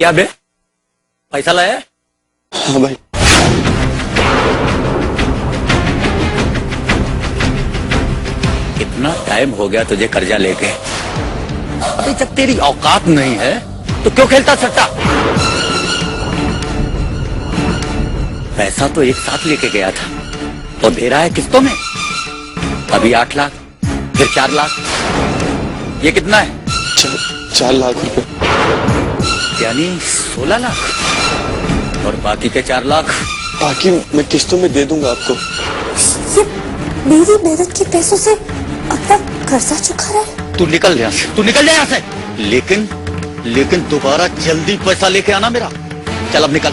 क्या बे, पैसा लाया? हाँ भाई। कितना टाइम हो गया तुझे कर्जा लेके, अभी तक तेरी औकात नहीं है तो क्यों खेलता सट्टा? पैसा तो एक साथ लेके गया था तो दे रहा है किस्तों में। अभी 8 लाख, फिर 4 लाख, ये कितना है? 4 लाख रुपए, यानी 16 लाख। और बाकी के 4 लाख बाकी मैं किस्तों में दे दूंगा आपको। ये मेरी मेहनत के पैसों से अपना कर्जा चुका रहा है। तू निकल यहाँ से, तू निकल जा यहाँ से। लेकिन दोबारा जल्दी पैसा लेके आना मेरा। चल अब निकल।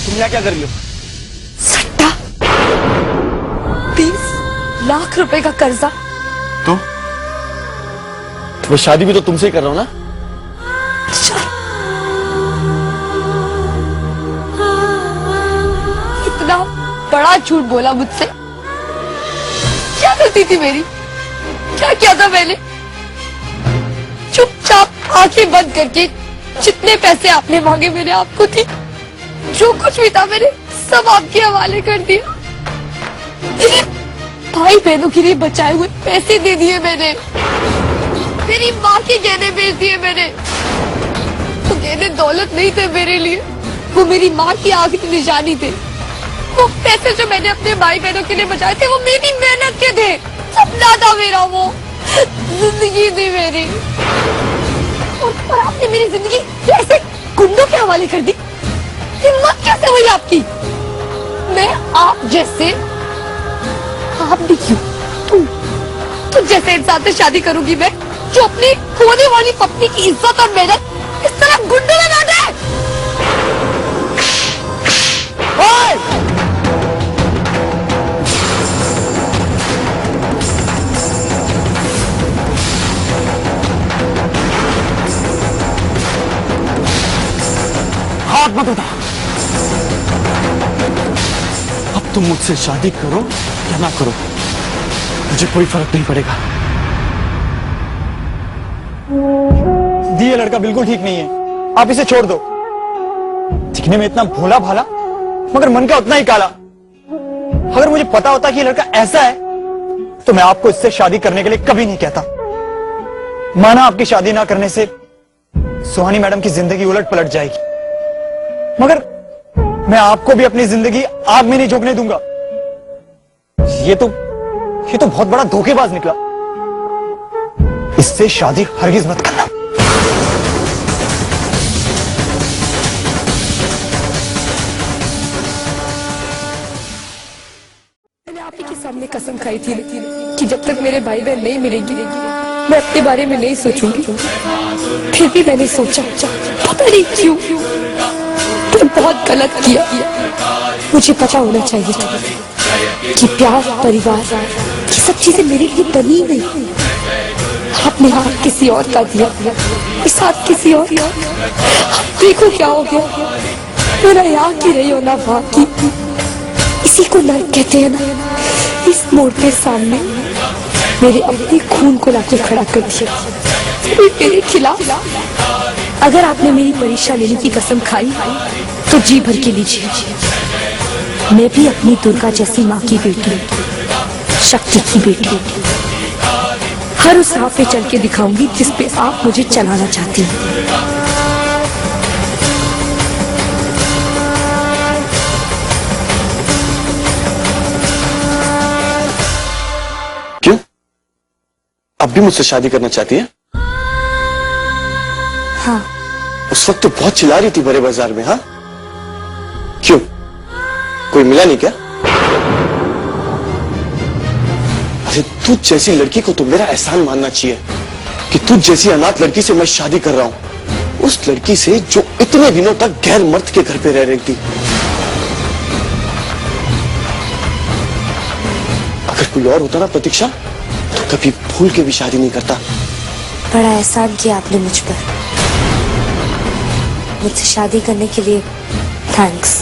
तुम यहाँ क्या कर रही हो? सट्टा, 20 लाख रुपए का कर्जा। तो मैं शादी भी तो तुमसे ही कर रहा हूँ ना। इतना बड़ा झूठ बोला मुझसे। क्या गलती थी मेरी? क्या किया था मैंने? चुपचाप आंखें बंद करके जितने पैसे आपने मांगे मैंने आपको दी। जो कुछ भी था मैंने सब आपके हवाले कर दिया। भाई बहनों के लिए बचाए हुए पैसे दे दिए मैंने। मेरी माँ के गहने बेच दिए मैंने। वो गहने दौलत नहीं थे मेरे लिए, वो मेरी माँ की आखिरी निशानी थे। वो पैसे जो मैंने अपने भाई बहनों के लिए बचाए थे वो मेरी मेहनत के थे। सपना था मेरा, वो जिंदगी थी मेरी। और आपने मेरी जिंदगी कैसे गुंडों के हवाले कर दी? हिम्मत कैसे हुई आपकी? मैं आप जैसे, आप भी क्यों, तुम जैसे इंसान से शादी करूंगी मैं जो अपनी होने वाली पत्नी की इज्जत और मेहनत इस तरह गुंडों में ना दे। हाथ मत उठा। अब तुम मुझसे शादी करो या ना करो, मुझे कोई फर्क नहीं पड़ेगा। ये लड़का बिल्कुल ठीक नहीं है, आप इसे छोड़ दो। दिखने में इतना भोला भाला मगर मन का उतना ही काला। अगर मुझे पता होता कि ये लड़का ऐसा है तो मैं आपको इससे शादी करने के लिए कभी नहीं कहता। माना आपकी शादी ना करने से सुहानी मैडम की जिंदगी उलट पलट जाएगी, मगर मैं आपको भी अपनी जिंदगी आग में नहीं झोंकने दूंगा। ये तो बहुत बड़ा धोखेबाज निकला। इससे शादी हरगिज मत करना। मैंने आप ही के सामने कसम खाई थी कि जब तक मेरे भाई बहन नहीं मिलेंगे मैं अपने बारे में नहीं सोचूंगी। फिर भी मैंने सोचा, पता नहीं क्यों, तो बहुत गलत किया। मुझे पता होना चाहिए कि प्यार, परिवार, ये सब चीजें मेरे लिए बनी नहीं। आपने हाथ किसी और का दिया, इस हाथ किसी और का। देखो क्या हो गया, मेरा यहाँ की रही हो ना बाकी। इसी को नर्क कहते हैं ना। इस मोड़ के सामने मेरे अपने खून को लाके खड़ा कर दिया मेरे खिलाफ। अगर आपने मेरी परीक्षा लेने की कसम खाई तो जी भर के लीजिए। मैं भी अपनी दुर्गा जैसी माँ की बेटी, शक्ति की बेटी, हर उस राह पे चल के दिखाऊंगी जिस पे आप मुझे चलाना चाहती हैं। क्यों? अब भी मुझसे शादी करना चाहती है? हाँ। उस वक्त तो बहुत चिल्ला रही थी बड़े बाजार में। हाँ, क्यों? कोई मिला नहीं क्या? अरे तुझ जैसी लड़की को तो मेरा एहसान मानना चाहिए कि तुझ जैसी अनाथ लड़की से मैं शादी कर रहा हूं। उस लड़की से जो इतने दिनों तक गैर मर्द के घर पे रह रही थी। अगर कोई और होता ना प्रतीक्षा, तो कभी भूल के भी शादी नहीं करता। बड़ा एहसान किया आपने मुझ पर। मुझसे शादी करने के लिए थैंक्स।